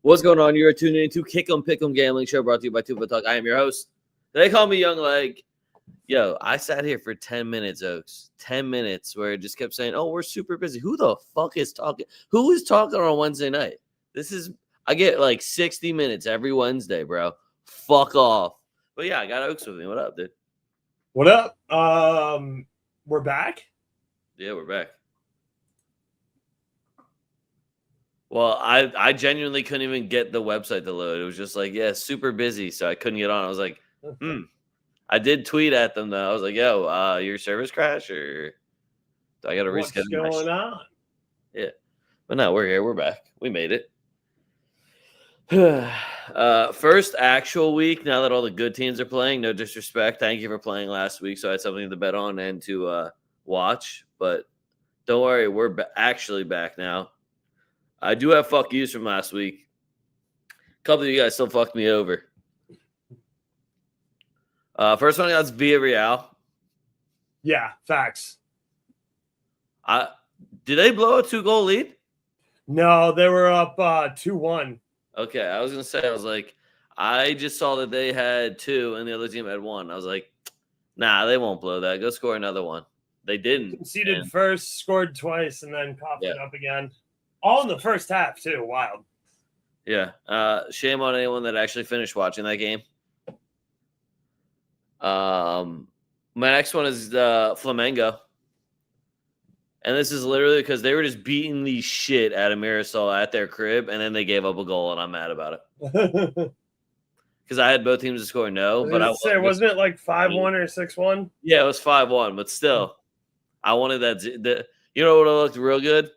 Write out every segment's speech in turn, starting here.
What's going on? You're tuning into Kick 'em Pick 'em Gambling Show brought to you by TwoFootTalk. I am your host. They call me Young Leg. Yo, I sat here for 10 minutes, Oaks. 10 minutes where it just kept saying, oh, we're super busy. Who the fuck is talking? Who is talking on Wednesday night? I get like 60 minutes every Wednesday, bro. Fuck off. But yeah, I got Oaks with me. What up, dude? What up? We're back? Yeah, we're back. Well, I genuinely couldn't even get the website to load. It was just like, yeah, super busy, so I couldn't get on. I was like, I did tweet at them, though. I was like, yo, your service crash, or do I got to reschedule? What's going on? Yeah. But no, we're here. We're back. We made it. First actual week, now that all the good teams are playing. No disrespect. Thank you for playing last week, so I had something to bet on and to watch. But don't worry, we're actually back now. I do have fuck yous from last week. A couple of you guys still fucked me over. First one I got is Villarreal. Yeah, facts. Did they blow a 2-goal lead? No, they were up 2-1. Okay, I was going to say, I was like, I just saw that they had 2 and the other team had 1. I was like, nah, they won't blow that. Go score another one. They didn't. Conceded first, scored twice, and then coughed it up again. All in the first half, too. Wild. Yeah. Shame on anyone that actually finished watching that game. My next one is Flamengo. And this is literally because they were just beating the shit out of Mirasol at their crib, and then they gave up a goal, and I'm mad about it. Because I had both teams to score wasn't it like 5-1 or 6-1? Yeah, it was 5-1, but still, I wanted that. You know what looked real good?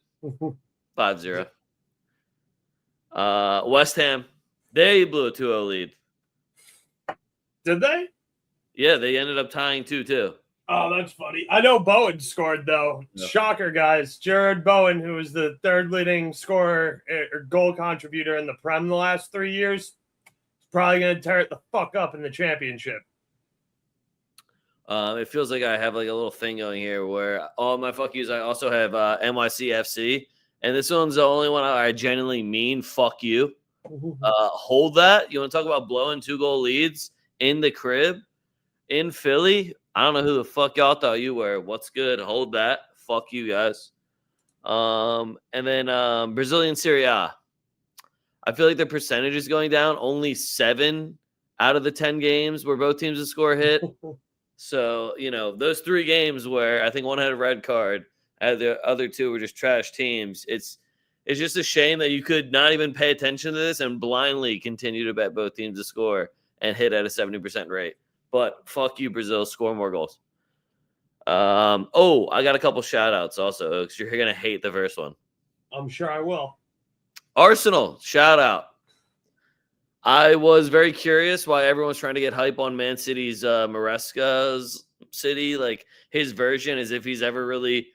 5-0. West Ham, they blew a 2-0 lead. Did they? Yeah, they ended up tying 2-2. Oh, that's funny. I know Bowen scored, though. Yeah. Shocker, guys. Jared Bowen, who was the third leading scorer or goal contributor in the Prem the last 3 years, is probably going to tear it the fuck up in the championship. It feels like I have like a little thing going here where all my fuck yous, I also have NYCFC. And this one's the only one I genuinely mean. Fuck you. Hold that. You want to talk about blowing 2-goal leads in the crib in Philly? I don't know who the fuck y'all thought you were. What's good? Hold that. Fuck you guys. And then Brazilian Serie A. I feel like the percentage is going down. Only 7 out of the 10 games where both teams to score hit. So, those 3 games where I think one had a red card, and the other 2 were just trash teams. It's just a shame that you could not even pay attention to this and blindly continue to bet both teams to score and hit at a 70% rate. But fuck you, Brazil. Score more goals. I got a couple shout-outs also, because you're going to hate the first one. I'm sure I will. Arsenal, shout-out. I was very curious why everyone's trying to get hype on Man City's Maresca's City. Like, his version, as if he's ever really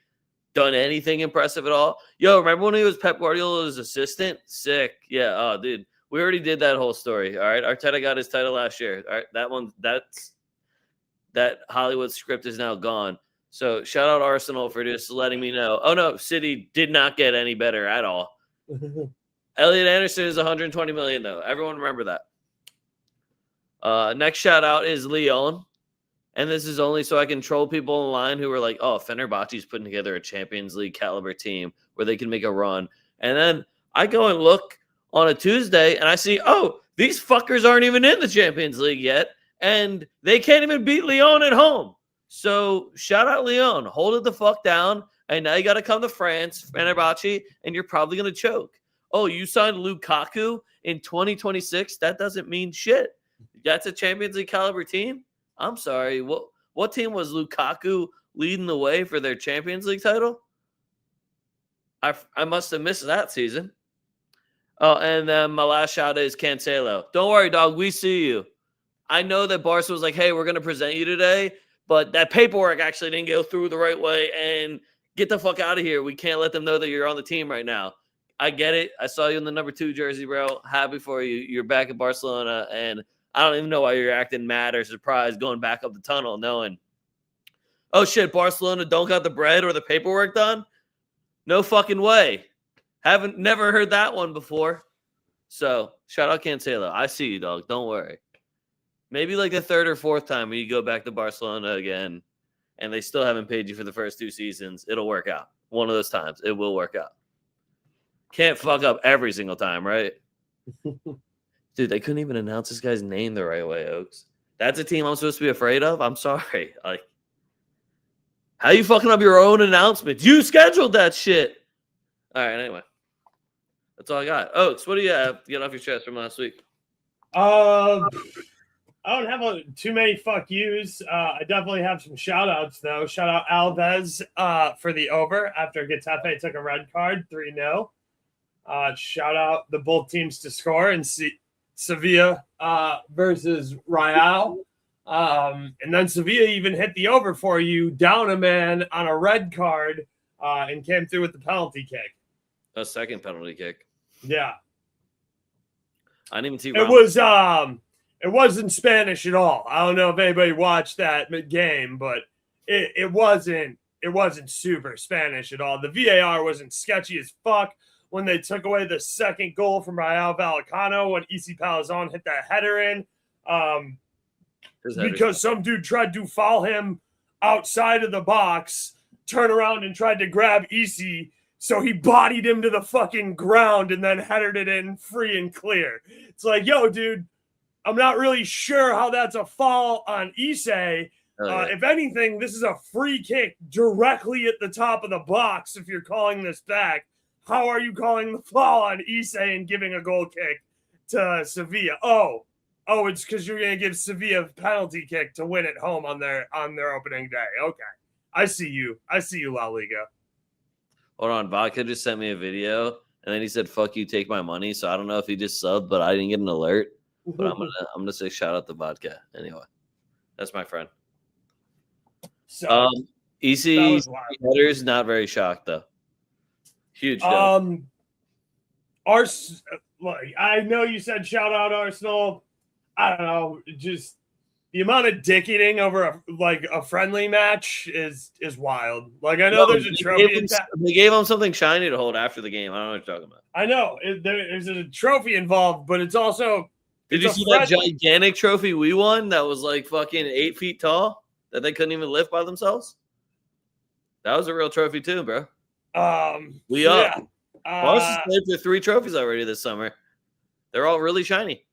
done anything impressive at all. Yo, remember when he was Pep Guardiola's assistant? Sick. Yeah. Oh, dude. We already did that whole story. All right. Arteta got his title last year. All right. That Hollywood script is now gone. So shout out Arsenal for just letting me know. Oh, no. City did not get any better at all. Elliot Anderson is 120 million, though. Everyone remember that. Next shout out is Lyon. And this is only so I can troll people online who are like, oh, Fenerbahce's putting together a Champions League caliber team where they can make a run. And then I go and look on a Tuesday and I see, oh, these fuckers aren't even in the Champions League yet. And they can't even beat Lyon at home. So shout out Lyon. Hold it the fuck down. And now you got to come to France, Fenerbahce, and you're probably going to choke. Oh, you signed Lukaku in 2026? That doesn't mean shit. That's a Champions League caliber team? I'm sorry. What team was Lukaku leading the way for their Champions League title? I must have missed that season. Oh, and then my last shout is Cancelo. Don't worry, dog. We see you. I know that Barca was like, hey, we're going to present you today, but that paperwork actually didn't go through the right way, and get the fuck out of here. We can't let them know that you're on the team right now. I get it. I saw you in the number 2 jersey, bro. Happy for you. You're back in Barcelona, and I don't even know why you're acting mad or surprised going back up the tunnel knowing, oh, shit, Barcelona don't got the bread or the paperwork done? No fucking way. Never heard that one before. So shout out Cancelo. I see you, dog. Don't worry. Maybe like the third or fourth time when you go back to Barcelona again and they still haven't paid you for the first 2 seasons, it'll work out. One of those times, it will work out. Can't fuck up every single time, right? Dude, they couldn't even announce this guy's name the right way, Oaks. That's a team I'm supposed to be afraid of? I'm sorry. Like, how you fucking up your own announcement? You scheduled that shit. All right, anyway. That's all I got. Oaks, what do you have to get off your chest from last week? I don't have too many fuck yous. I definitely have some shout outs, though. Shout out Alves for the over after Getafe took a red card, 3-0. Shout out the both teams to score in Sevilla versus Real. And then Sevilla even hit the over for you, down a man on a red card, and came through with the penalty kick. A second penalty kick. Yeah. I didn't even see it wasn't Spanish at all. I don't know if anybody watched that game, but it wasn't super Spanish at all. The VAR wasn't sketchy as fuck when they took away the second goal from Rayo Vallecano when Isi Palazon hit that header in. Because some dude tried to foul him outside of the box, turn around and tried to grab Isi, so he bodied him to the fucking ground and then headed it in free and clear. It's like, yo, dude, I'm not really sure how that's a foul on Issei. If anything, this is a free kick directly at the top of the box if you're calling this back. How are you calling the foul on Issei and giving a goal kick to Sevilla? Oh, it's because you're going to give Sevilla a penalty kick to win at home on their opening day. Okay. I see you, La Liga. Hold on. Vodka just sent me a video, and then he said, fuck you, take my money. So I don't know if he just subbed, but I didn't get an alert. But I'm gonna say shout out to Vodka anyway. That's my friend. So EC headers, not very shocked though. Huge. I know you said shout out Arsenal. I don't know, just the amount of dick eating over a friendly match is wild. Like I know there's a trophy. They gave him something shiny to hold after the game. I don't know what you're talking about. I know there's a trophy involved, but it's also. Did you see that gigantic trophy we won that was like fucking 8 feet tall that they couldn't even lift by themselves? That was a real trophy too, bro. We up. Boss has played for 3 trophies already this summer. They're all really shiny.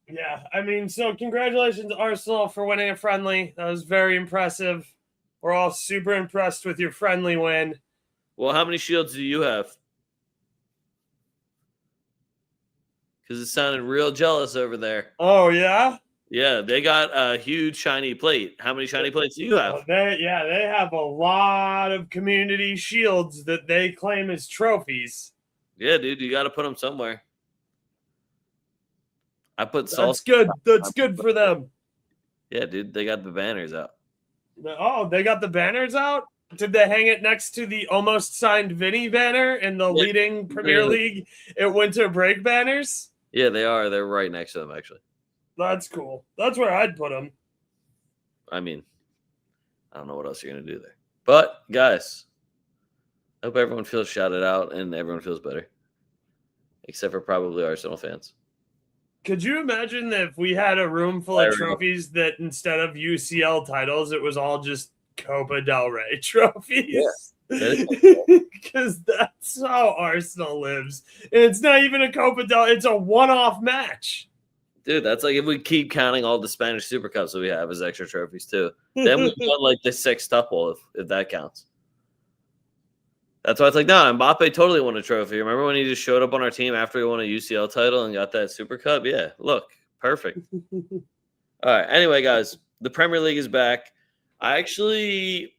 Yeah, I mean, so congratulations, Arsenal, for winning a friendly. That was very impressive. We're all super impressed with your friendly win. Well, how many shields do you have? Because it sounded real jealous over there. Oh, yeah? Yeah, they got a huge shiny plate. How many shiny plates do you have? They have a lot of community shields that they claim as trophies. Yeah, dude, you got to put them somewhere. I put salt. That's good. That's good for them. Yeah, dude, they got the banners out. Oh, they got the banners out? Did they hang it next to the almost signed Vinny banner in the leading Premier League at winter break banners? Yeah, they are. They're right next to them, actually. That's cool. That's where I'd put them. I mean, I don't know what else you're going to do there. But, guys, I hope everyone feels shouted out and everyone feels better. Except for probably Arsenal fans. Could you imagine if we had a room full of trophies that instead of UCL titles, it was all just Copa del Rey trophies? Because that's how Arsenal lives. And it's not even a Copa del Rey. It's a one-off match. Dude, that's like if we keep counting all the Spanish Super Cups that we have as extra trophies, too. Then we've done like the sextuple, if that counts. That's why it's like, no, Mbappe totally won a trophy. Remember when he just showed up on our team after he won a UCL title and got that Super Cup? Yeah, look, perfect. All right, anyway, guys, the Premier League is back. I actually,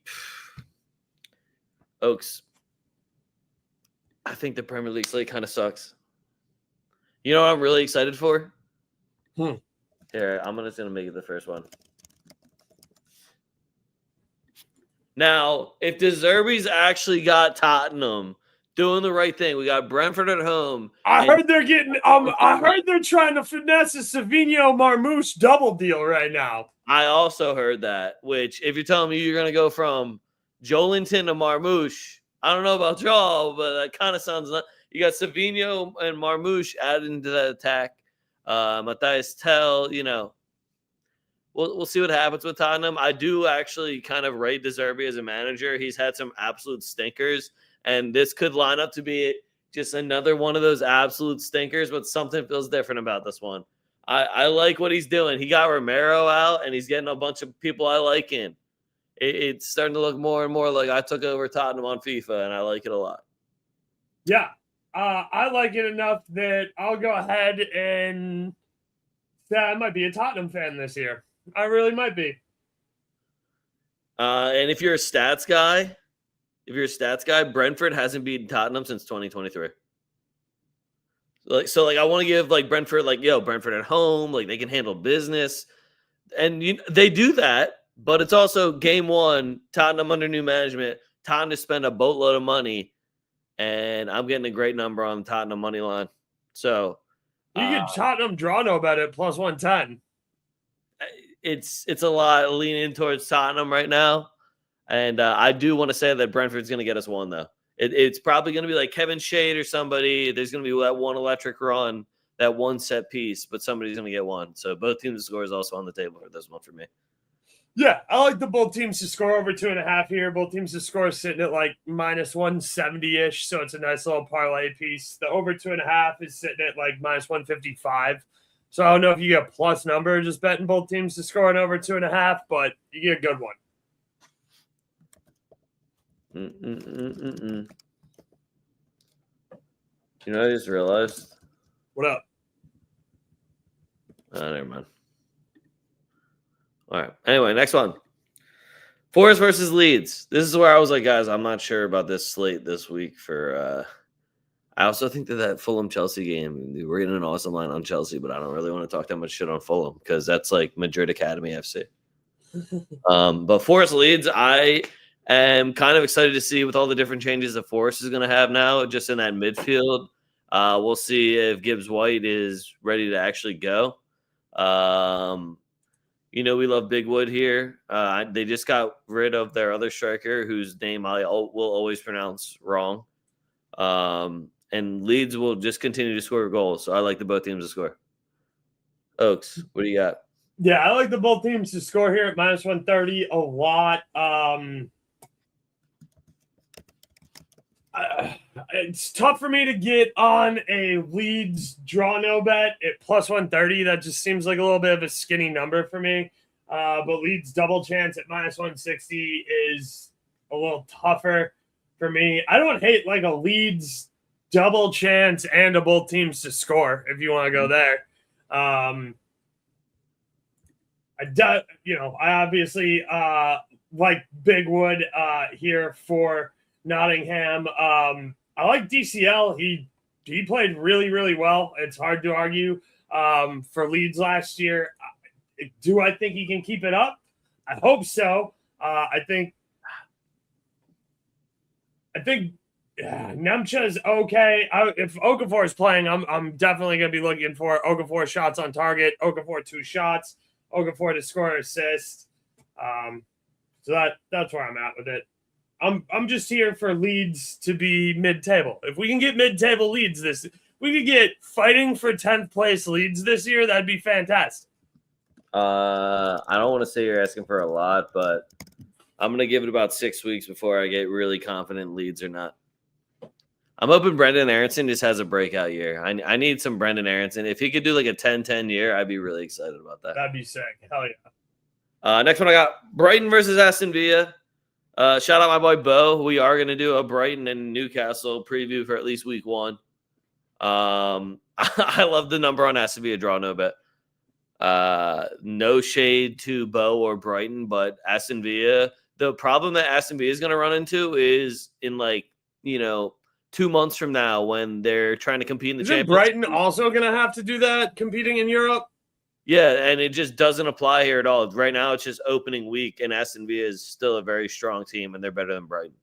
Oaks, I think the Premier League slate kind of sucks. You know what I'm really excited for? Here, I'm just going to make it the first one. Now, if De Zerbi's actually got Tottenham doing the right thing, we got Brentford at home. I heard they're getting. I heard they're trying to finesse a Savinho Marmoush double deal right now. I also heard that. Which, if you're telling me you're going to go from Joelinton to Marmoush, I don't know about y'all, but that kind of sounds. You got Savinho and Marmoush added into that attack. Matthias Tell, we'll see what happens with Tottenham. I do actually kind of rate De Zerbi as a manager. He's had some absolute stinkers, and this could line up to be just another one of those absolute stinkers, but something feels different about this one. I like what he's doing. He got Romero out, and he's getting a bunch of people I like in. It's starting to look more and more like I took over Tottenham on FIFA, and I like it a lot. Yeah, I like it enough that I'll go ahead and say I might be a Tottenham fan this year. I really might be. And if you're a stats guy, Brentford hasn't beaten Tottenham since 2023. So I want to give Brentford, Brentford at home, they can handle business, and they do that. But it's also game one, Tottenham under new management, time to spend a boatload of money, and I'm getting a great number on Tottenham money line. So you get Tottenham draw no bet at plus 110. It's a lot leaning towards Tottenham right now, and I do want to say that Brentford's going to get us one though. It's probably going to be like Kevin Shade or somebody. There's going to be that one electric run, that one set piece, but somebody's going to get one. So both teams to score is also on the table for this one for me. Yeah, I like both teams to score over 2.5 here. Both teams to score sitting at minus 170-ish, so it's a nice little parlay piece. The over 2.5 is sitting at minus 155. So I don't know if you get a plus number just betting both teams to score an over 2.5, but you get a good one. I just realized. What up? Never mind. All right. Anyway, next one. Forest versus Leeds. This is where I was like, guys, I'm not sure about this slate this week for I also think that Fulham-Chelsea game, we're getting an awesome line on Chelsea, but I don't really want to talk that much shit on Fulham because that's like Madrid Academy FC. But Forest Leeds, I am kind of excited to see with all the different changes that Forest is going to have now just in that midfield. We'll see if Gibbs White is ready to actually go. We love Big Wood here. They just got rid of their other striker whose name I will always pronounce wrong. And Leeds will just continue to score goals. So I like both teams to score. Oaks, what do you got? Yeah, I like both teams to score here at minus 130 a lot. It's tough for me to get on a Leeds draw no bet at plus 130. That just seems like a little bit of a skinny number for me. But Leeds double chance at minus 160 is a little tougher for me. I don't hate a Leeds double chance and both teams to score if you want to go there. I obviously like Big Wood here for Nottingham. I like DCL. He played really, really well. It's hard to argue for Leeds last year. Do I think he can keep it up? I hope so. I think Nemcha is okay. If Okafor is playing, I'm definitely going to be looking for Okafor shots on target, Okafor 2 shots, Okafor to score assist. So that's where I'm at with it. I'm just here for Leeds to be mid-table. If we can get mid-table Leeds we could get fighting for 10th place Leeds this year, that'd be fantastic. I don't want to say you're asking for a lot, but I'm going to give it about 6 weeks before I get really confident Leeds or not. I'm hoping Brendan Aronson just has a breakout year. I need some Brendan Aronson. If he could do a 10-10 year, I'd be really excited about that. That'd be sick. Hell yeah. Next one I got Brighton versus Aston Villa. Shout out my boy Bo. We are going to do a Brighton and Newcastle preview for at least week 1. I love the number on Aston Villa draw no bet. No shade to Bo or Brighton, but Aston Villa, the problem that Aston Villa is going to run into is in 2 months from now when they're trying to compete in the Champions League. Brighton also going to have to do that competing in Europe? Yeah, and it just doesn't apply here at all. Right now, it's just opening week, and Aston Villa is still a very strong team, and they're better than Brighton.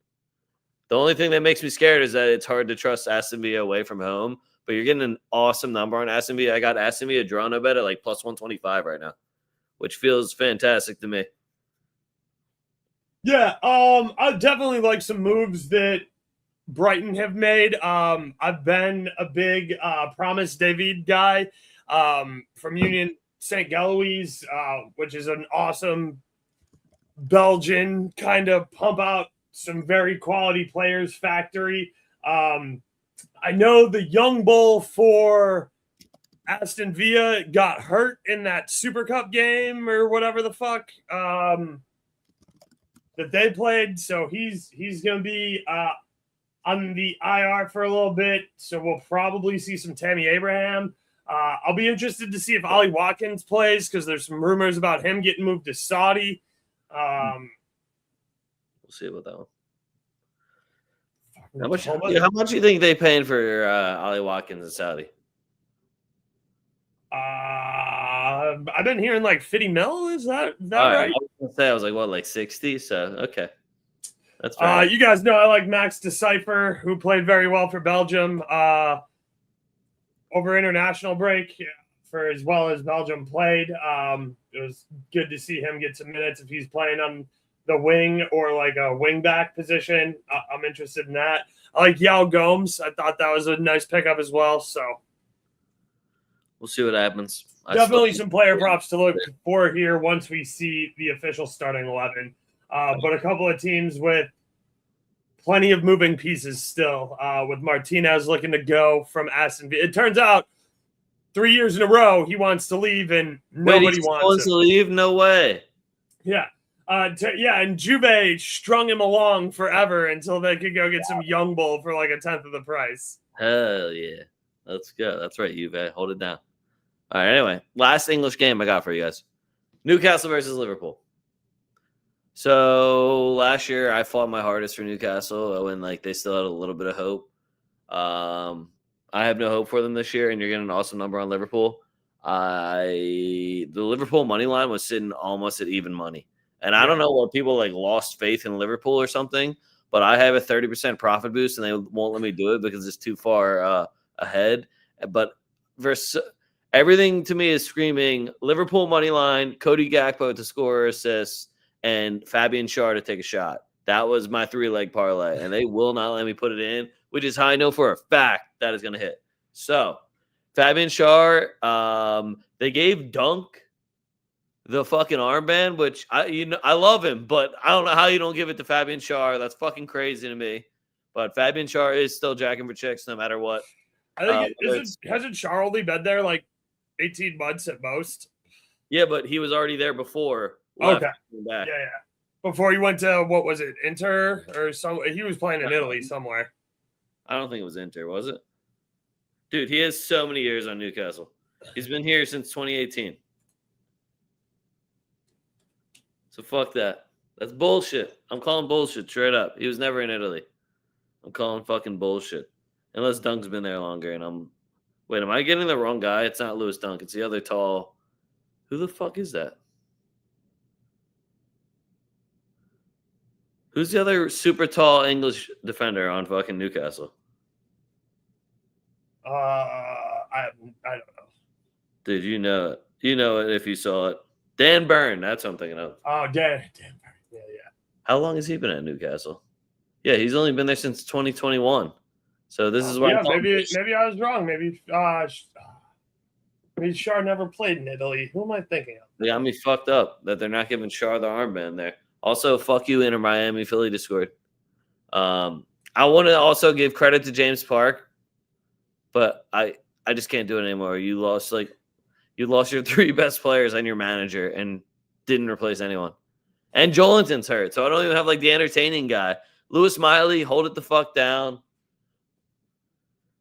The only thing that makes me scared is that it's hard to trust Aston Villa away from home, but you're getting an awesome number on Aston Villa. I got Aston Villa draw no bet at plus 125 right now, which feels fantastic to me. Yeah, I definitely like some moves that Brighton have made. I've been a big Promise David guy from Union St. Galois, which is an awesome Belgian kind of pump out some very quality players factory. I know the young bull for Aston Villa got hurt in that Super Cup game or whatever the fuck that they played, so he's going to be on the IR for a little bit. So we'll probably see some Tammy Abraham. I'll be interested to see if Ollie Watkins plays because there's some rumors about him getting moved to Saudi. We'll see about that one. How much do you think they paying for Ollie Watkins in Saudi? I've been hearing like 50 mil. Is that right? I was gonna say, I was like, what, like 60? So okay, that's fair. You guys know I like Max Decipher, who played very well for Belgium over international break for as well as Belgium played. It was good to see him get some minutes if he's playing on the wing or like a wing back position. I'm interested in that. I like Yao Gomes. I thought that was a nice pickup as well. So we'll see what happens. Definitely some player props to look for here once we see the official starting 11. But a couple of teams with plenty of moving pieces still, with Martinez looking to go from Aston Villa. It turns out 3 years in a row he wants to leave and nobody wants to leave. No way. Yeah. And Juve strung him along forever until they could go get some young bull for like a tenth of the price. Hell yeah. Let's go. That's right, Juve. Hold it down. All right, anyway, last English game I got for you guys. Newcastle versus Liverpool. So last year I fought my hardest for Newcastle when like they still had a little bit of hope. I have no hope for them this year, and you're getting an awesome number on Liverpool. The Liverpool money line was sitting almost at even money. And I don't know what people like lost faith in Liverpool or something, but I have a 30% profit boost and they won't let me do it because it's too far ahead. But everything to me is screaming Liverpool money line, Cody Gakpo to score or assist, and Fabian Schär to take a shot. That was my 3-leg parlay, and they will not let me put it in, which is how I know for a fact that is going to hit. So Fabian Schär, they gave Dunk the fucking armband, which I love him, but I don't know how you don't give it to Fabian Schär. That's fucking crazy to me. But Fabian Schär is still jacking for chicks no matter what. I think hasn't Schär only been there like 18 months at most? Yeah, but he was already there before. Okay. Yeah. Before he went to, what was it, Inter or some? He was playing in Italy somewhere. I don't think it was Inter, was it? Dude, he has so many years on Newcastle. He's been here since 2018. So fuck that. That's bullshit. I'm calling bullshit straight up. He was never in Italy. I'm calling fucking bullshit. Unless Dunk's been there longer and wait, am I getting the wrong guy? It's not Lewis Dunk. It's the other tall. Who the fuck is that? Who's the other super tall English defender on fucking Newcastle? I don't know. Dude, you know it. You know it if you saw it. Dan Burn, that's what I'm thinking of. Oh, Dan Burn. Yeah. How long has he been at Newcastle? Yeah, he's only been there since 2021. So this is why. Yeah, maybe I was wrong. Maybe Schär never played in Italy. Who am I thinking of? They got me fucked up that they're not giving Schär the armband there. Also, fuck you, Inter Miami. Philly just scored. I want to also give credit to James Park, but I just can't do it anymore. You lost your 3 best players and your manager and didn't replace anyone. And Joelinton's hurt, so I don't even have like the entertaining guy. Lewis Miley, hold it the fuck down.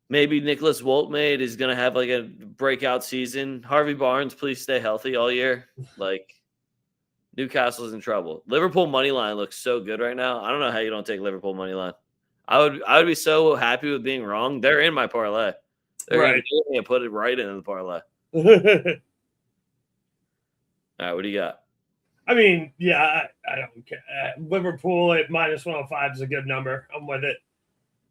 Maybe Nicholas Woltmade is going to have like a breakout season. Harvey Barnes, please stay healthy all year. Like, Newcastle's in trouble. Liverpool money line looks so good right now. I don't know how you don't take Liverpool money line. I would be so happy with being wrong. They're in my parlay. They're going to put it right into the parlay. All right, what do you got? I mean, yeah, I don't care. Liverpool at -105 is a good number. I'm with it.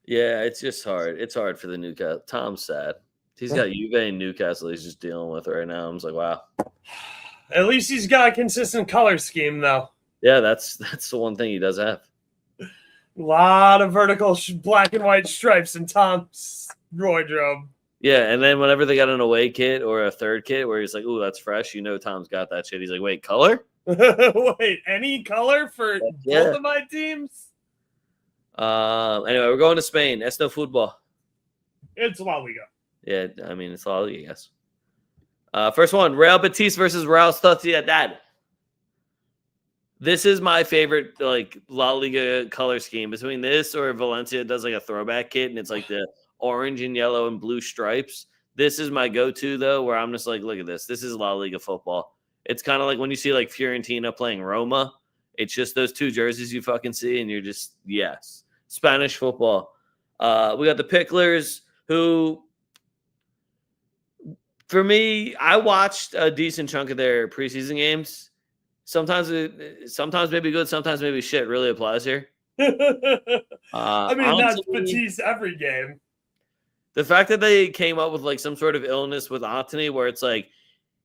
Yeah, it's just hard. It's hard for the Newcastle. Tom's sad. He's got Juve and Newcastle he's just dealing with right now. I'm just like, wow. At least he's got a consistent color scheme, though. Yeah, that's the one thing he does have. A lot of vertical black and white stripes in Tom's wardrobe. Yeah, and then whenever they got an away kit or a third kit where he's like, "Ooh, that's fresh," Tom's got that shit. He's like, "Wait, color? Wait, any color for both of my teams?" Anyway, we're going to Spain. Esto football. It's La Liga. Yeah, I mean it's La Liga, yes. First one: Real Betis versus Real Sociedad. This is my favorite, like, La Liga color scheme. Between this or Valencia does like a throwback kit, and it's like the orange and yellow and blue stripes. This is my go-to, though, where I'm just like, look at this. This is La Liga football. It's kind of like when you see like Fiorentina playing Roma. It's just those two jerseys you fucking see, and you're just, yes. Spanish football. We got the Picklers, who, for me, I watched a decent chunk of their preseason games. Sometimes maybe good, sometimes maybe shit. Really applies here. I mean, that's Betis every game. The fact that they came up with like some sort of illness with Antony, where it's like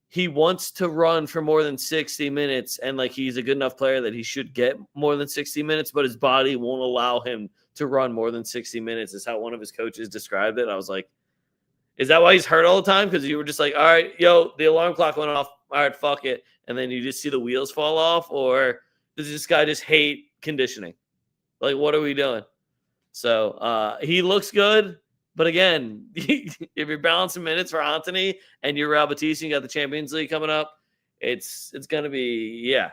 he wants to run for more than 60 minutes, and like he's a good enough player that he should get more than 60 minutes, but his body won't allow him to run more than 60 minutes. Is how one of his coaches described it. I was like, is that why he's hurt all the time? Because you were just like, all right, yo, the alarm clock went off. All right, fuck it. And then you just see the wheels fall off? Or does this guy just hate conditioning? Like, what are we doing? So he looks good. But again, if you're balancing minutes for Antony and you're Real Betis, you got the Champions League coming up, it's going to be, yeah.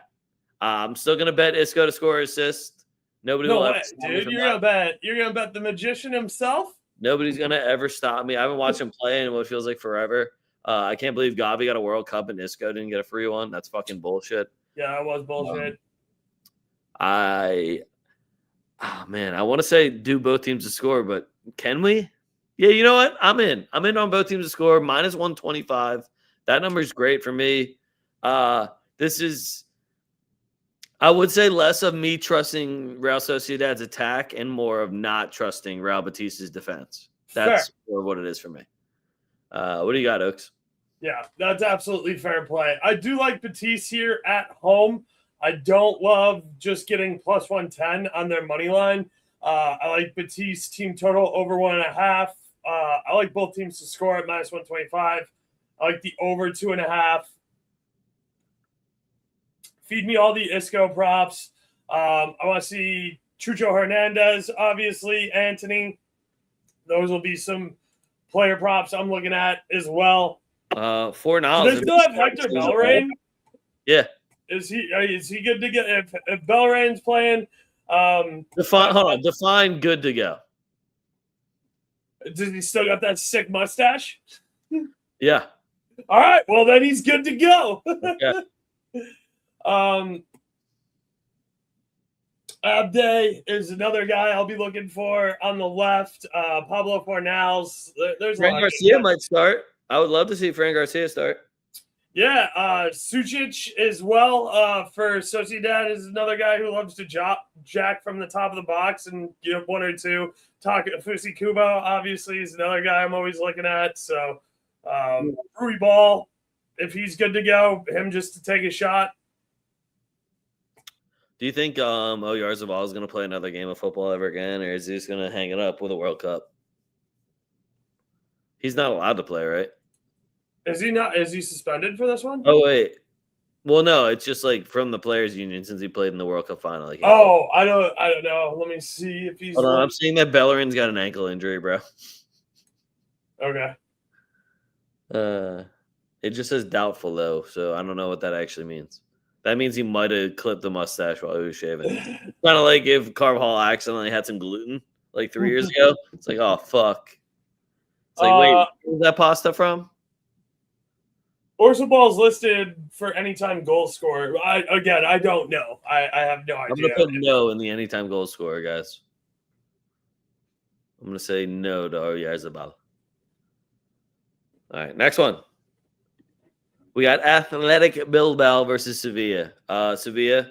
I'm still going to bet Isco to score assist. Nobody will ever stop me from that. You're gonna bet the magician himself? Nobody's going to ever stop me. I haven't watched him play in what feels like forever. I can't believe Gavi got a World Cup and Isco didn't get a free one. That's fucking bullshit. Yeah, that was bullshit. I want to say do both teams to score, but can we? Yeah, you know what? I'm in. I'm in on both teams to score. Minus 125. That number is great for me. This is, I would say, less of me trusting Real Sociedad's attack and more of not trusting Real Betis's defense. That's more what it is for me. What do you got, Oaks? Yeah, that's absolutely fair play. I do like Betis here at home. I don't love just getting plus 110 on their money line. I like Betis team total over 1.5. I like both teams to score at minus 125. I like the over 2.5. Feed me all the Isco props. I want to see Chucho Hernandez, obviously, Antony. Those will be some player props I'm looking at as well. $4. Do they still have Hector Bellerin? Yeah. Is he good to get if Bellerin's playing? Define good to go. Does he still got that sick mustache? Yeah. All right. Well, then he's good to go. Yeah. Abde is another guy I'll be looking for on the left. Pablo Fornals. There's Fran Garcia might start. I would love to see Fran Garcia start. Yeah, Sucic as well for Sociedad is another guy who loves to jack from the top of the box and give one or two. Fusi Kubo, obviously, is another guy I'm always looking at. So, Rui Ball, if he's good to go, him just to take a shot. Do you think Oyarzabal is going to play another game of football ever again, or is he just going to hang it up with a World Cup? He's not allowed to play, right? Is he not? Is he suspended for this one? Oh, wait. Well, no, it's just like from the Players Union since he played in the World Cup final. Like, I don't know. Let me see if he's. Hold on, I'm seeing that Bellerin's got an ankle injury, bro. Okay. It just says doubtful though, so I don't know what that actually means. That means he might have clipped the mustache while he was shaving. Kind of like if Carvajal accidentally had some gluten like 3 years ago. It's like, oh fuck. It's like, wait, where's that pasta from? Orsabal's listed for anytime goal scorer. I don't know. I have no idea. I'm gonna put no in the anytime goal scorer, guys. I'm gonna say no to Oyarzabal. All right, next one. We got Athletic Bilbao versus Sevilla. Sevilla,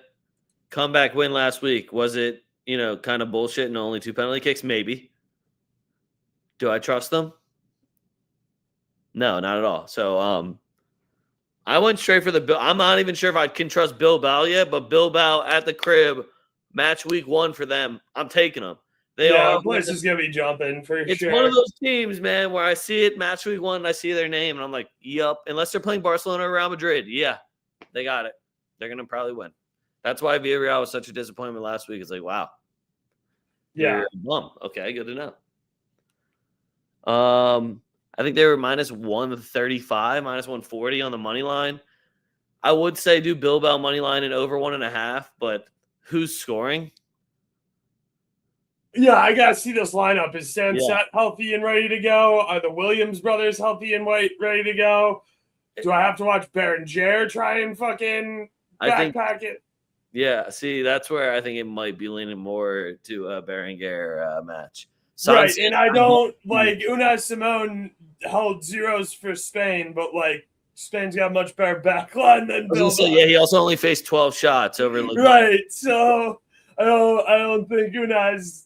comeback win last week. Was it, kind of bullshit and only 2 penalty kicks? Maybe. Do I trust them? No, not at all. So, I went straight for I'm not even sure if I can trust Bilbao yet, but Bilbao at the crib match week 1 for them. I'm taking them. The place is gonna be jumping for it's sure. It's one of those teams, man, where I see it match week 1 and I see their name and I'm like, yup. Unless they're playing Barcelona or Real Madrid, yeah, they got it. They're gonna probably win. That's why Villarreal was such a disappointment last week. It's like, wow. Yeah. Okay, good to know. I think they were minus 135, minus 140 on the money line. I would say do Bilbao money line and over 1.5, but who's scoring? Yeah, I gotta see this lineup. Is Sansett healthy and ready to go? Are the Williams brothers healthy and ready to go? Do I have to watch Berenguer try and fucking backpack it? Yeah, see, that's where I think it might be leaning more to a Berenguer match. Right, and I don't like Unai Simon held zeros for Spain, but like Spain's got a much better backline than Bilbao. Yeah, he also only faced 12 shots over. Right, so I don't think Unai's.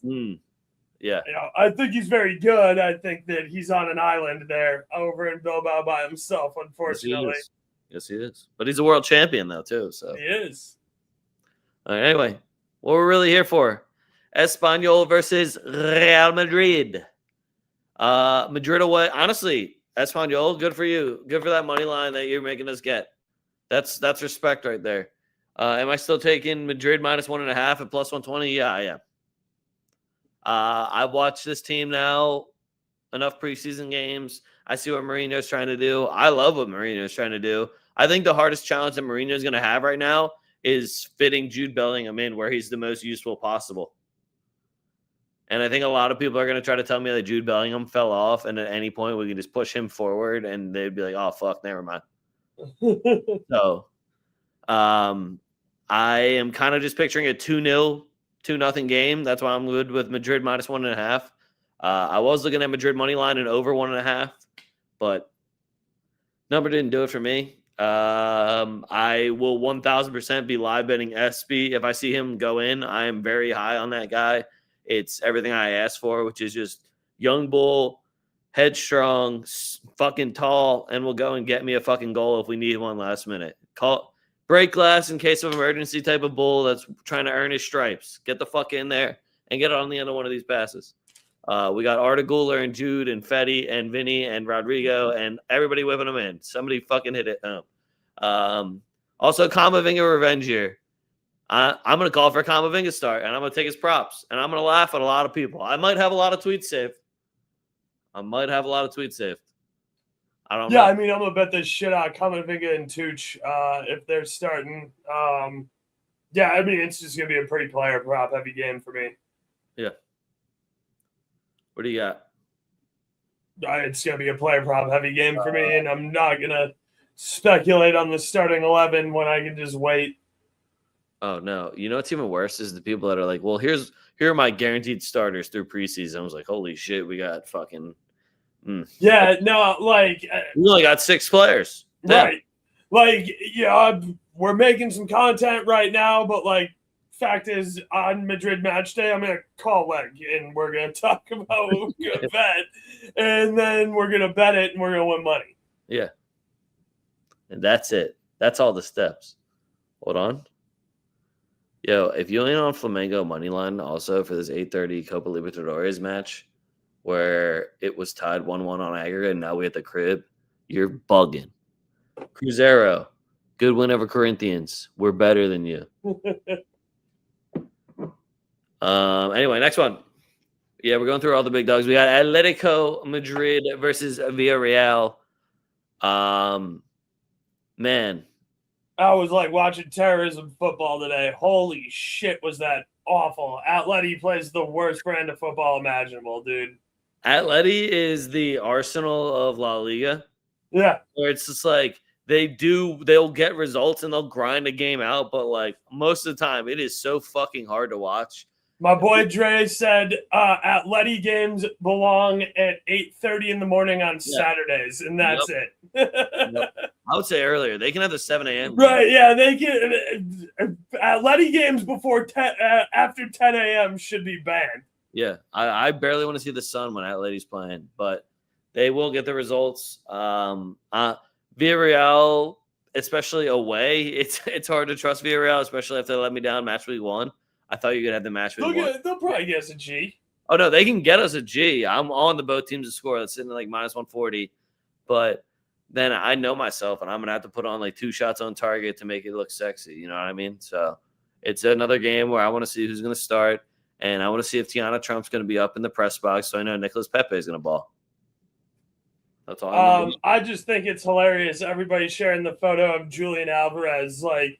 Yeah, I think he's very good. I think that he's on an island there over in Bilbao by himself. Unfortunately, yes, he is. But he's a world champion though too. So he is. All right, anyway, what we're really here for. Espanyol versus Real Madrid. Madrid away. Honestly, Espanyol, good for you. Good for that money line that you're making us get. That's respect right there. Am I still taking Madrid minus 1.5 at plus 120? Yeah, I am. I've watched this team now enough preseason games. I see what Mourinho's trying to do. I love what Mourinho's trying to do. I think the hardest challenge that Mourinho's going to have right now is fitting Jude Bellingham in where he's the most useful possible. And I think a lot of people are going to try to tell me that Jude Bellingham fell off, and at any point we can just push him forward, and they'd be like, "Oh fuck, never mind." So, I am kind of just picturing a 2-0, 2-0 game. That's why I'm good with Madrid minus 1.5. I was looking at Madrid money line and over 1.5, but number didn't do it for me. I will 1,000% be live betting SB if I see him go in. I am very high on that guy. It's everything I asked for, which is just young bull, headstrong, fucking tall, and will go and get me a fucking goal if we need one last minute. Break glass in case of emergency type of bull that's trying to earn his stripes. Get the fuck in there and get it on the end of one of these passes. We got Arda Güler and Jude and Fetty and Vinny and Rodrigo and everybody whipping them in. Somebody fucking hit it home. Also, Camavinga revenge here. I'm going to call for a Camavinga start, and I'm going to take his props, and I'm going to laugh at a lot of people. I might have a lot of tweets saved. I don't know. I mean, I'm going to bet this shit out Camavinga and Tuch if they're starting. I mean, it's just going to be a pretty player prop heavy game for me. Yeah. What do you got? It's going to be a player prop heavy game for me, and I'm not going to speculate on the starting 11 when I can just wait. Oh, no. You know what's even worse is the people that are like, well, here are my guaranteed starters through preseason. I was like, holy shit, we got fucking Yeah, no, like we only got 6 players. Right. Like, we're making some content right now, but like fact is on Madrid match day, I'm gonna call Leg and we're gonna talk about what we're gonna bet, and then we're gonna bet it and we're gonna win money. Yeah. And that's it. That's all the steps. Hold on. Yo, if you ain't on Flamengo money line also for this 8:30 Copa Libertadores match where it was tied 1-1 on aggregate and now we at the crib, you're bugging. Cruzeiro, good win over Corinthians. We're better than you. Anyway, next one. Yeah, we're going through all the big dogs. We got Atletico Madrid versus Villarreal. Man. I was like watching terrorism football today. Holy shit, was that awful. Atleti plays the worst brand of football imaginable, dude. Atleti is the Arsenal of La Liga. Yeah. Where it's just like they'll get results and they'll grind a game out, but like most of the time it is so fucking hard to watch. My boy Dre said Atleti games belong at 8:30 in the morning on Saturdays, and that's it. I would say earlier. They can have the 7 a.m. Right, yeah, they can. Atleti games before after 10 a.m. should be banned. Yeah, I barely want to see the sun when Atleti's playing, but they will get the results. Villarreal, especially away, it's hard to trust Villarreal, especially if they let me down match week 1. I thought you could have the match. They'll probably get us a G. Oh no, they can get us a G. I'm on the both teams to score. That's sitting at like minus 140, but then I know myself, and I'm gonna have to put on like 2 shots on target to make it look sexy. You know what I mean? So it's another game where I want to see who's gonna start, and I want to see if Tiana Trump's gonna be up in the press box, so I know Nicholas Pepe is gonna ball. That's all. I just think it's hilarious. Everybody sharing the photo of Julian Alvarez, like,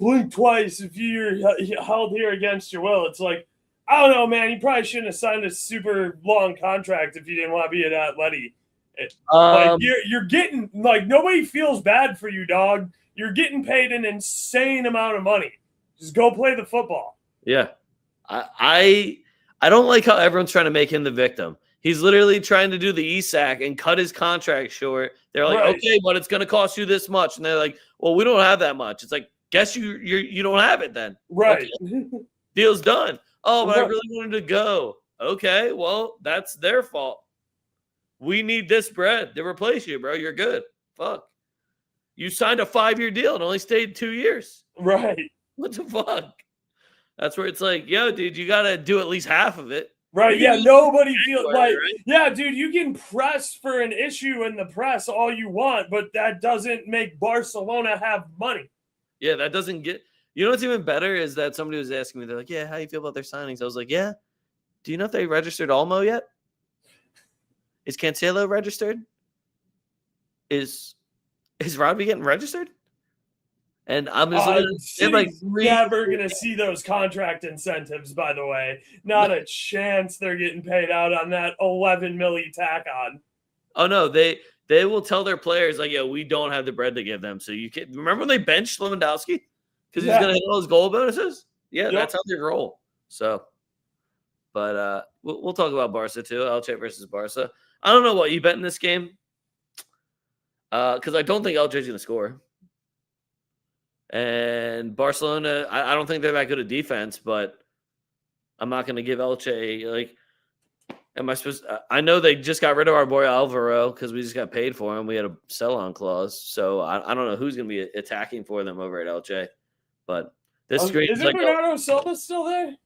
blink twice if you're held here against your will. It's like, I don't know, man. You probably shouldn't have signed a super long contract if you didn't want to be an Atleti. Like, you're getting, like, nobody feels bad for you, dog. You're getting paid an insane amount of money. Just go play the football. Yeah. I don't like how everyone's trying to make him the victim. He's literally trying to do the ESAC and cut his contract short. They're like, okay, but it's going to cost you this much. And they're like, well, we don't have that much. It's like, guess you don't have it then. Right. Okay. Deal's done. Oh, but I really wanted to go. Okay, well, that's their fault. We need this bread to replace you, bro. You're good. Fuck. You signed a 5-year deal and only stayed 2 years. Right. What the fuck? That's where it's like, yo, dude, you got to do at least half of it. Right, yeah, nobody feels like, yeah, dude, you can press for an issue in the press all you want, but that doesn't make Barcelona have money. Yeah, that doesn't get, you know what's even better is that somebody was asking me, they're like, yeah, how do you feel about their signings? I was like, yeah, do you know if they registered Olmo yet? Is Cancelo registered? Is Robbie getting registered? And I'm just like never gonna see those contract incentives. By the way, not a chance. They're getting paid out on that 11 milli tack on. Oh no, they will tell their players like, "Yo, we don't have the bread to give them." So you can remember when they benched Lewandowski because he's gonna hit all his goal bonuses. Yeah, that's how they roll. So, but we'll talk about Barca too. Elche versus Barca. I don't know what you bet in this game because I don't think Elche's gonna score. And Barcelona, I don't think they're that good at defense, but I'm not going to give Elche, like, am I supposed I know they just got rid of our boy Alvaro because we just got paid for him. We had a sell-on clause. So I don't know who's going to be attacking for them over at Elche. But this screen is it Bernardo Silva still there?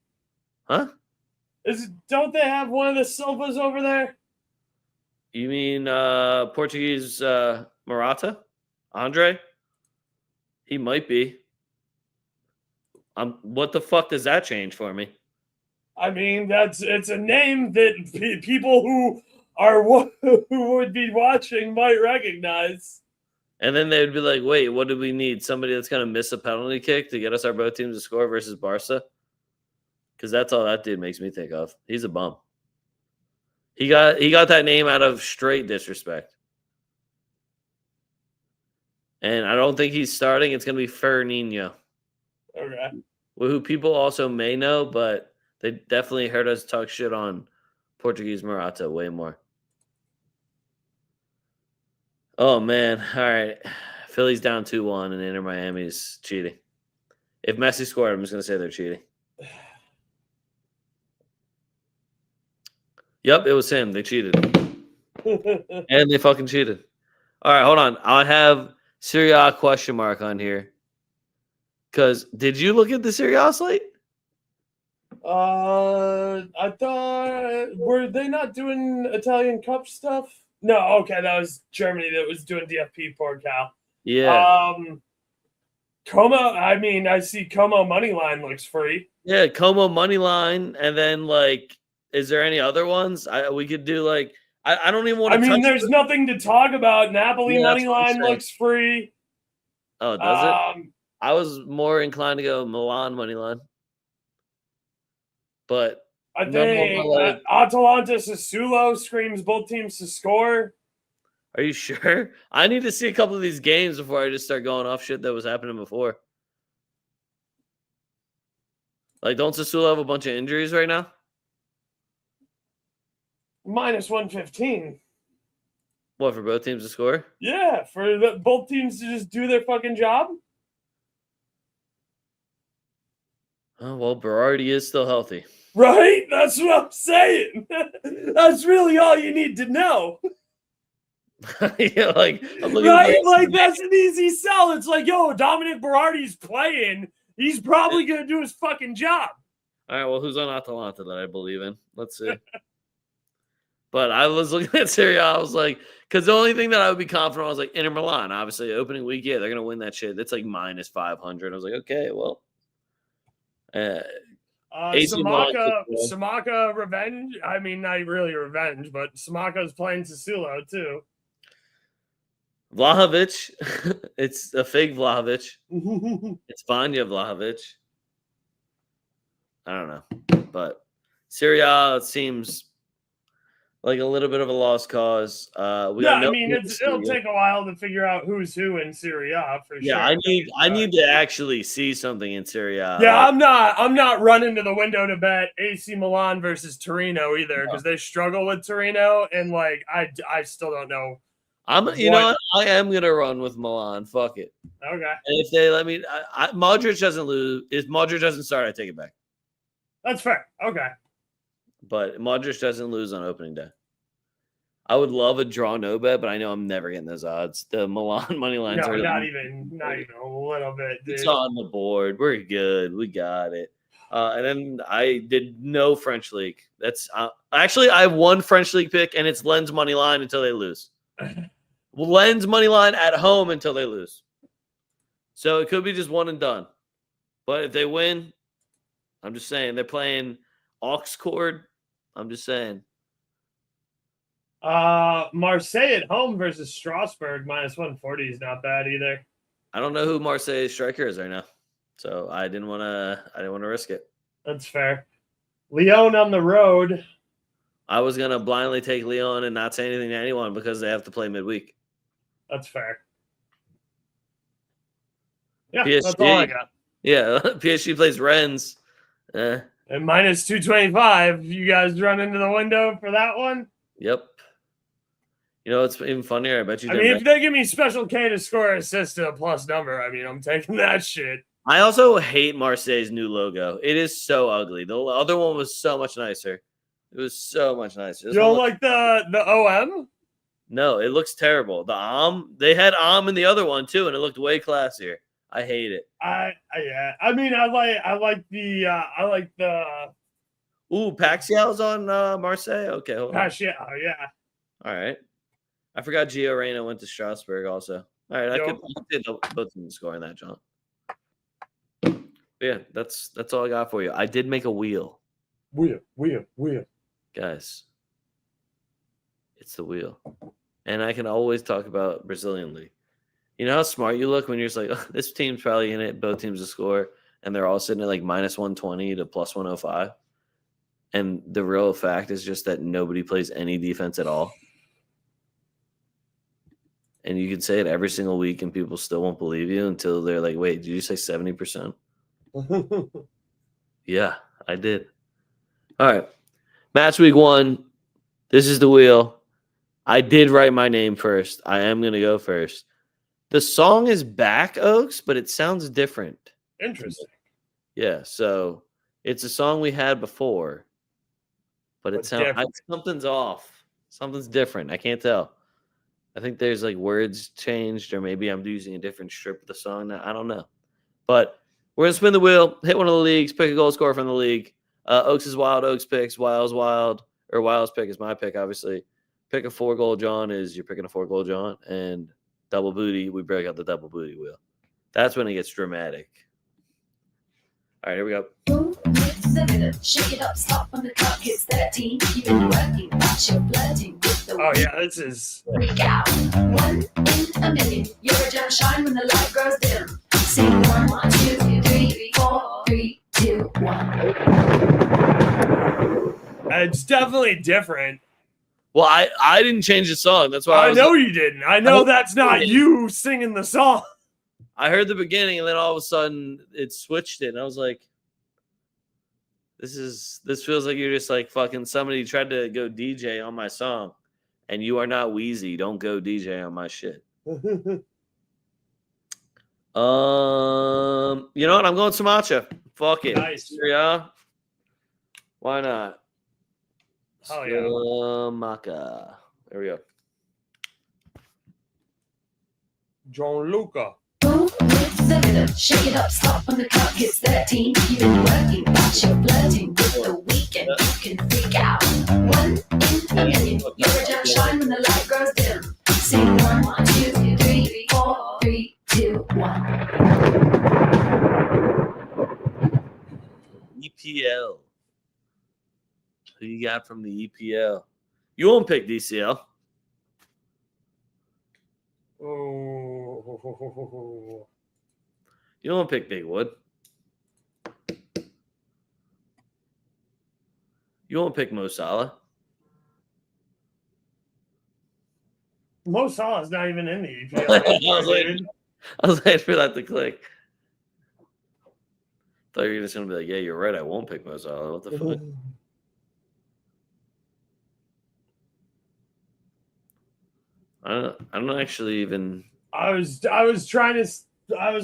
Huh? Don't they have one of the Silvas over there? You mean Portuguese Morata? Andre? He might be. What the fuck does that change for me? I mean, it's a name that people who would be watching might recognize. And then they would be like, "Wait, what do we need? Somebody that's gonna miss a penalty kick to get us our both teams to score versus Barca?" Because that's all that dude makes me think of. He's a bum. He got that name out of straight disrespect. And I don't think he's starting. It's going to be Fernandinho. Okay. Who people also may know, but they definitely heard us talk shit on Portuguese Morata way more. Oh, man. All right. Philly's down 2-1, and Inter Miami's cheating. If Messi scored, I'm just going to say they're cheating. Yep, it was him. They cheated. And they fucking cheated. All right, hold on. I have Serie A question mark on here. Because did you look at the Serie A slate? I thought, were they not doing Italian Cup stuff? No, okay, that was Germany that was doing DFP, poor Cal. Yeah. Como, I mean, I see Como money line looks free. Yeah, Como money line, and then like, is there any other ones? We could do like, I don't even want to. I mean, there's nothing to talk about. Napoli money line looks free. Oh, does it? I was more inclined to go Milan money line, but I think Atalanta Sassuolo screams both teams to score. Are you sure? I need to see a couple of these games before I just start going off shit that was happening before. Like, don't Sassuolo have a bunch of injuries right now? Minus 115. What, for both teams to score? Yeah, for both teams to just do their fucking job. Oh, well, Berardi is still healthy. Right? That's what I'm saying. That's really all you need to know. Yeah, like, I'm looking right? Like, that's an easy sell. It's like, yo, Dominic Berardi's playing. He's probably going to do his fucking job. All right, well, who's on Atalanta that I believe in? Let's see. But I was looking at Serie A. I was like, because the only thing that I would be confident on was like Inter Milan. Obviously, opening week, yeah, they're gonna win that shit. That's like minus 500. I was like, okay, well, AC Milan. Samaka revenge. I mean, not really revenge, but Samaka's playing Sassuolo too. Vlahovic. It's a fake Vlahovic. It's Vanya Vlahovic. I don't know, but Serie A, it seems like a little bit of a lost cause. It'll take a while to figure out who's who in Serie A for sure. I need to actually see something in Serie A. Yeah, I'm not running to the window to bet AC Milan versus Torino either because they struggle with Torino, and like I still don't know. You know what? I am gonna run with Milan. Fuck it. Okay. And if they let me, Modric doesn't lose. If Modric doesn't start, I take it back. That's fair. Okay. But Modric doesn't lose on opening day. I would love a draw no bet, but I know I'm never getting those odds. The Milan money lines are not even a little bit. Dude. It's on the board. We're good. We got it. And then I did no French league. That's actually I have one French league pick, and it's Lens money line until they lose. Lens money line at home until they lose. So it could be just one and done. But if they win, I'm just saying they're playing Auxcord. I'm just saying. Marseille at home versus Strasbourg minus 140 is not bad either. I don't know who Marseille's striker is right now, so I didn't want to risk it. That's fair. Lyon on the road. I was gonna blindly take Lyon and not say anything to anyone because they have to play midweek. That's fair. Yeah, PSG, that's all I got. Yeah, PSG plays Rennes. And minus 225. You guys run into the window for that one? Yep. You know, it's even funnier. I bet you. If they give me Special K to score assist to a plus number, I'm taking that shit. I also hate Marseille's new logo. It is so ugly. The other one was so much nicer. It was so much nicer. You don't like the OM? No, it looks terrible. The they had in the other one too, and it looked way classier. I hate it. I like the. Ooh, Pacquiao's on Marseille. Okay, hold on. Pacquiao, yeah. All right. I forgot Gio Reyna went to Strasbourg also. All right, I could both teams score in that, John. But yeah, that's all I got for you. I did make a wheel. Wheel. Guys, it's the wheel. And I can always talk about Brazilian League. You know how smart you look when you're just like, oh, this team's probably in it, both teams to score, and they're all sitting at like minus 120 to plus 105. And the real fact is just that nobody plays any defense at all. And you can say it every single week, and people still won't believe you until they're like, wait, did you say 70%? Yeah, I did. All right. Match week 1. This is the wheel. I did write my name first. I am going to go first. The song is back, Oaks, but it sounds different. Interesting. Yeah, so it's a song we had before, but it sounds something's off. Something's different. I can't tell. I think there's like words changed, or maybe I'm using a different strip of the song now. I don't know. But we're going to spin the wheel, hit one of the leagues, pick a goal scorer from the league. Oaks is wild, Oaks picks. Wild's wild, or Wild's pick is my pick, obviously. Pick a 4-goal John is you're picking a 4-goal John. And double booty, we break out the double booty wheel. That's when it gets dramatic. All right, here we go. Shake it up, stop when the clock hits 13. You've been working, watch your flirting with the this is freak out. 1 in a million. You're a gem shine when the light grows dim. Sing 1, 2, 3, 4, 3, 2, 1. It's definitely different. Well, I didn't change the song. That's why I know you didn't. I know that's not you singing the song. I heard the beginning, and then all of a sudden it switched it, and I was like, this feels like you're just like fucking somebody tried to go DJ on my song, and you are not Wheezy. Don't go DJ on my shit. You know what? I'm going Samacha. Fuck it. Nice. Yeah. Why not? Oh yeah. Samacha. There we go. Gianluca. Move with the rhythm, shake it up, stop when the clock hits 13. You've been working, but you're flirting with the weekend. You can freak out. 1 in a million. You're a gem shine when the light grows dim. Sing 1, 2, 3, 4, 3, 2, 1. EPL. Who you got from the EPL? You won't pick DCL. Oh. You won't pick Big Wood. You won't pick Mo Salah. Mo Salah's not even in the EPL. I was waiting for that to click. Thought you were just gonna be like, "Yeah, you're right. I won't pick Mo Salah." What the fuck? I don't actually even. I was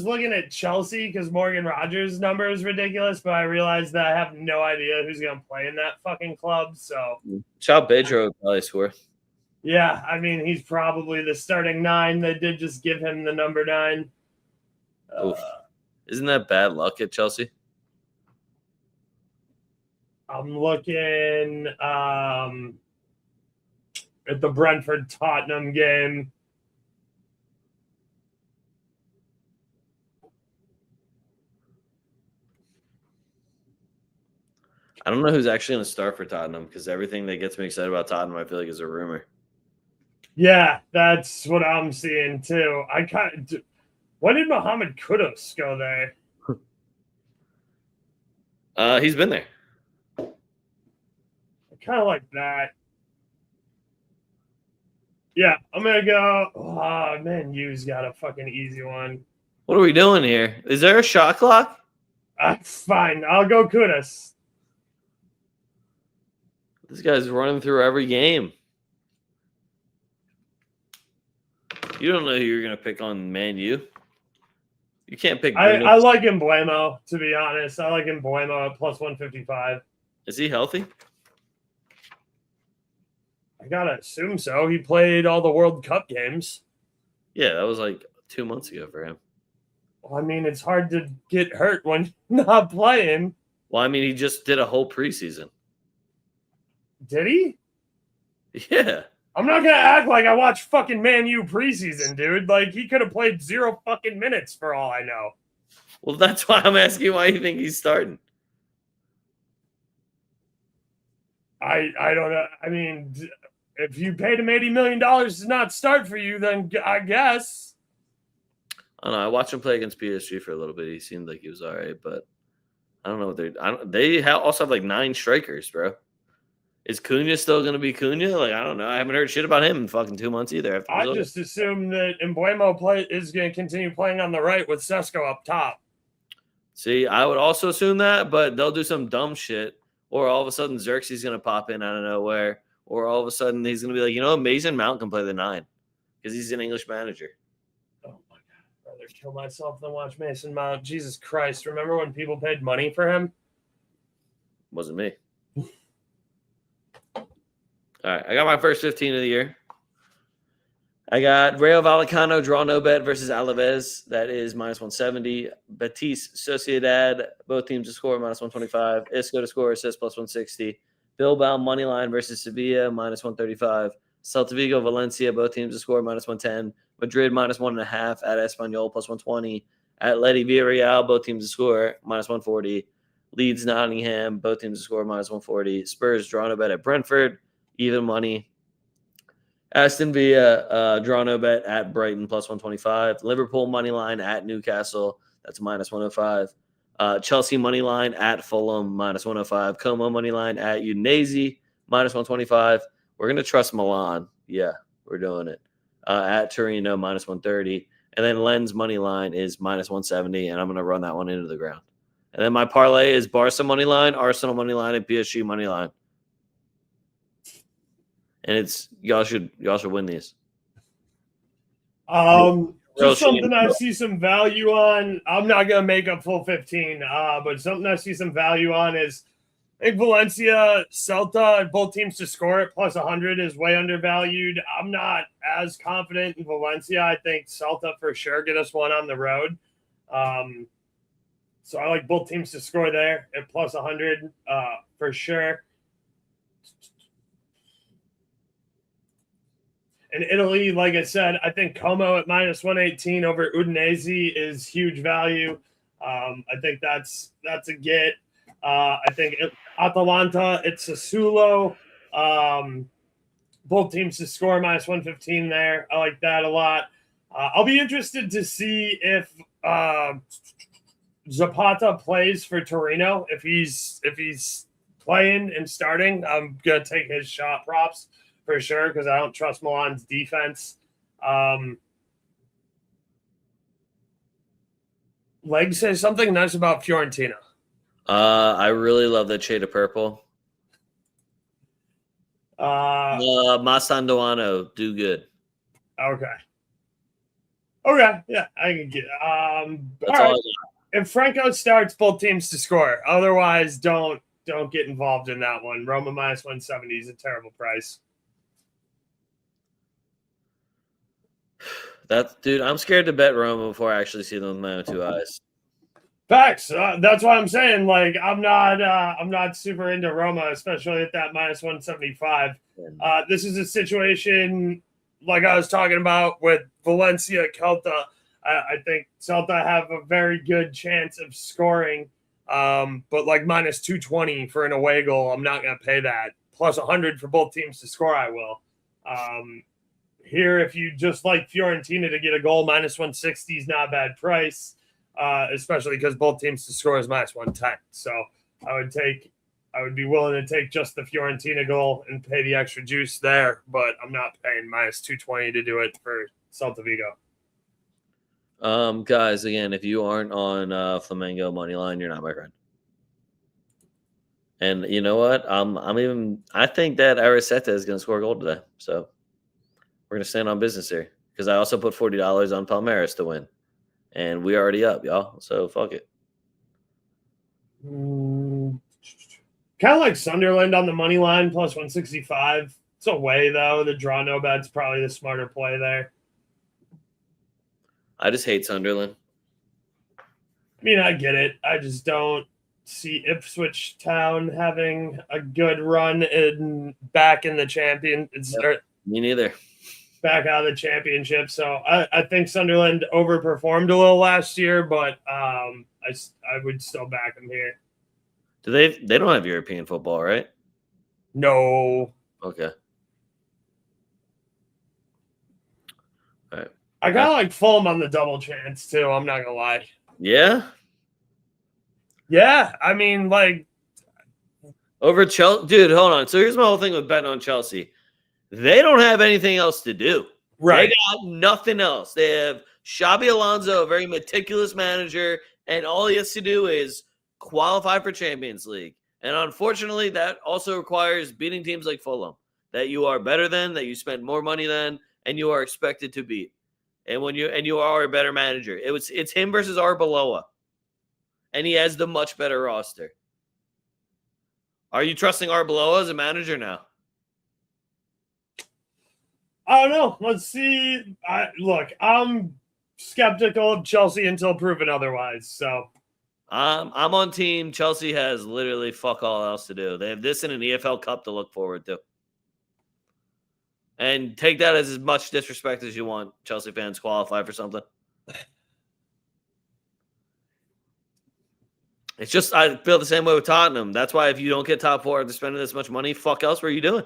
looking at Chelsea because Morgan Rogers' number is ridiculous, but I realized that I have no idea who's gonna play in that fucking club. So Chow Pedro would probably score. yeah, I mean he's probably the starting 9. They did just give him the number 9. Oof. Isn't that bad luck at Chelsea? I'm looking at the Brentford Tottenham game. I don't know who's actually going to start for Tottenham because everything that gets me excited about Tottenham, I feel like, is a rumor. Yeah, that's what I'm seeing too. When did Mohamed Kudus go there? He's been there. I kind of like that. Yeah, I'm gonna go. Oh man, you's got a fucking easy one. What are we doing here? Is there a shot clock? Fine, I'll go Kudus. This guy's running through every game. You don't know who you're going to pick on Man U. You can't pick. I like Embuemo, to be honest. I like Embuemo at plus 155. Is he healthy? I gotta assume so. He played all the World Cup games. Yeah, that was like 2 months ago for him. Well, I mean, it's hard to get hurt when you're not playing. Well, I mean, he just did a whole preseason. Did he? Yeah. I'm not gonna act like I watched fucking Man U preseason, dude. Like he could have played 0 fucking minutes for all I know. Well, that's why I'm asking why you think he's starting. I don't know. I mean, if you paid him $80 million to not start for you, then I guess. I don't know. I watched him play against PSG for a little bit. He seemed like he was all right, but I don't know what they also have like 9 strikers, bro. Is Cunha still going to be Cunha? Like, I don't know. I haven't heard shit about him in fucking 2 months either. I just assume that Embuemo is going to continue playing on the right with Sesko up top. See, I would also assume that, but they'll do some dumb shit. Or all of a sudden Xerxes going to pop in out of nowhere. Or all of a sudden he's going to be like, you know, Mason Mount can play the 9 because he's an English manager. Oh, my God. I'd rather kill myself than watch Mason Mount. Jesus Christ. Remember when people paid money for him? Wasn't me. All right, I got my first 15 of the year. I got Rayo Vallecano draw no bet versus Alaves. That is minus 170. Betis Sociedad, both teams to score minus 125. Isco to score assist plus 160. Bilbao money line versus Sevilla minus 135. Celta Vigo Valencia, both teams to score minus 110. Madrid minus 1.5 at Espanyol plus 120. Atleti Villarreal, both teams to score minus 140. Leeds Nottingham, both teams to score minus 140. Spurs draw no bet at Brentford. Even money. Aston Villa, draw no bet at Brighton, plus 125. Liverpool money line at Newcastle, that's minus 105. Chelsea money line at Fulham, minus 105. Como money line at Udinese, minus 125. We're going to trust Milan. Yeah, we're doing it. At Torino, minus 130. And then Lens money line is minus 170, and I'm going to run that one into the ground. And then my parlay is Barca money line, Arsenal money line, and PSG money line. And it's y'all should win these. Just something I see some value on. I'm not gonna make a full 15, but something I see some value on is I think Valencia, Celta, both teams to score at plus 100 is way undervalued. I'm not as confident in Valencia. I think Celta for sure get us one on the road. So I like both teams to score there at plus 100 for sure. In Italy, like I said, I think Como at minus 118 over Udinese is huge value. I think that's a get. I think Atalanta, it's Sassuolo. Both teams to score minus 115 there. I like that a lot. I'll be interested to see if Zapata plays for Torino. If he's playing and starting, I'm gonna take his shot props for sure because I don't trust Milan's defense. Leg says something nice about Fiorentina. I really love that shade of purple. Masandoano, do good. Okay, yeah, I can get. That's all I got. If Franco starts, both teams to score. Otherwise, don't get involved in that one. Roma minus 170 is a terrible price. Dude, I'm scared to bet Roma before I actually see them with my own two eyes. Facts. That's what I'm saying. Like, I'm not super into Roma, especially at that minus 175. This is a situation like I was talking about with Valencia, Celta. I think Celta have a very good chance of scoring, but like minus 220 for an away goal, I'm not going to pay that. Plus 100 for both teams to score, I will. Here, if you just like Fiorentina to get a goal, minus 160 is not a bad price, especially because both teams to score is minus 110. So I would be willing to take just the Fiorentina goal and pay the extra juice there, but I'm not paying minus 220 to do it for Celta Vigo. Guys, again, if you aren't on Flamengo money line, you're not my friend. And you know what? I think that Araceta is going to score a goal today. So we're going to stand on business here because I also put $40 on Palmeiras to win, and we already up, y'all. So fuck it. Kind of like Sunderland on the money line plus 165. It's away though. The draw no bet's probably the smarter play there. I just hate Sunderland. I mean, I get it. I just don't see Ipswich Town having a good run back in the champion. Me neither. Back out of the championship. So I think Sunderland overperformed a little last year, but I would still back them here. Do they don't have European football, right? No. Okay. All right. I kind of like Fulham on the double chance too. I'm not gonna lie. Yeah. Yeah, I mean, like over Chelsea, dude. Hold on. So here's my whole thing with betting on Chelsea. They don't have anything else to do. Right. They got nothing else. They have Xabi Alonso, a very meticulous manager, and all he has to do is qualify for Champions League. And unfortunately, that also requires beating teams like Fulham that you are better than, that you spend more money than, and you are expected to beat. And you are a better manager. It's him versus Arbeloa. And he has the much better roster. Are you trusting Arbeloa as a manager now? I don't know. Let's see. Look, I'm skeptical of Chelsea until proven otherwise. So I'm on team. Chelsea has literally fuck all else to do. They have this and an EFL Cup to look forward to. And take that as much disrespect as you want. Chelsea fans qualify for something. It's just, I feel the same way with Tottenham. That's why if you don't get top four after spending this much money, fuck else were you doing?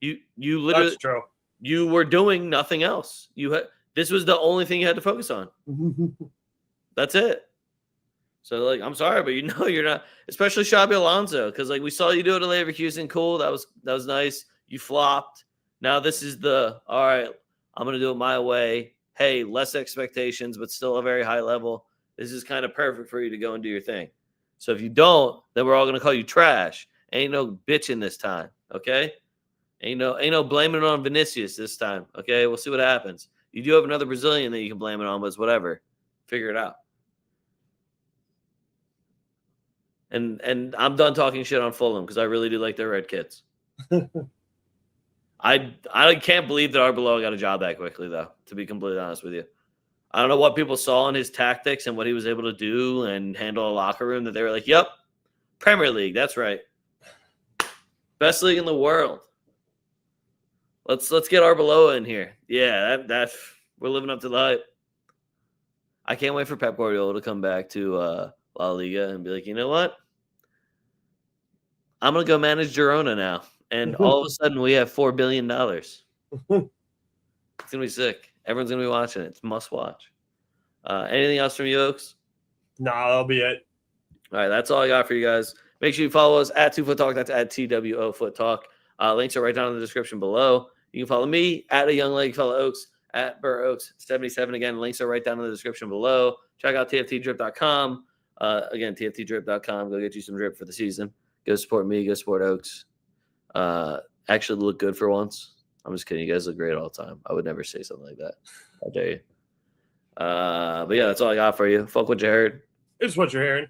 You literally, that's true. You were doing nothing else. This was the only thing you had to focus on. That's it. So, like, I'm sorry, but you're not, especially Xabi Alonso, because like we saw you do it at Leverkusen. Cool, that was nice. You flopped. Now this is all right, I'm going to do it my way. Hey, less expectations, but still a very high level. This is kind of perfect for you to go and do your thing. So if you don't, then we're all going to call you trash. Ain't no bitching this time, okay? Ain't no blaming it on Vinicius this time, okay? We'll see what happens. You do have another Brazilian that you can blame it on, but it's whatever. Figure it out. And I'm done talking shit on Fulham because I really do like their red kits. I can't believe that Arbeloa got a job that quickly, though, to be completely honest with you. I don't know what people saw in his tactics and what he was able to do and handle a locker room that they were like, yep, Premier League, that's right. Best league in the world. Let's get Arbeloa in here. Yeah, that we're living up to the hype. I can't wait for Pep Guardiola to come back to La Liga and be like, you know what? I'm going to go manage Girona now. And all of a sudden, we have $4 billion. It's going to be sick. Everyone's going to be watching it. It's must watch. Anything else from you, Oaks? Nah, that'll be it. All right, that's all I got for you guys. Make sure you follow us at TwoFootTalk. That's at TWOFootTalk. Links are right down in the description below. You can follow me at a young leg, follow Oaks at BurrOaks77. Again, links are right down in the description below. Check out TFTDrip.com. Again, TFTDrip.com. Go get you some drip for the season. Go support me. Go support Oaks. Actually look good for once. I'm just kidding. You guys look great all the time. I would never say something like that. How dare you? But yeah, that's all I got for you. Fuck what you heard. It's what you're hearing.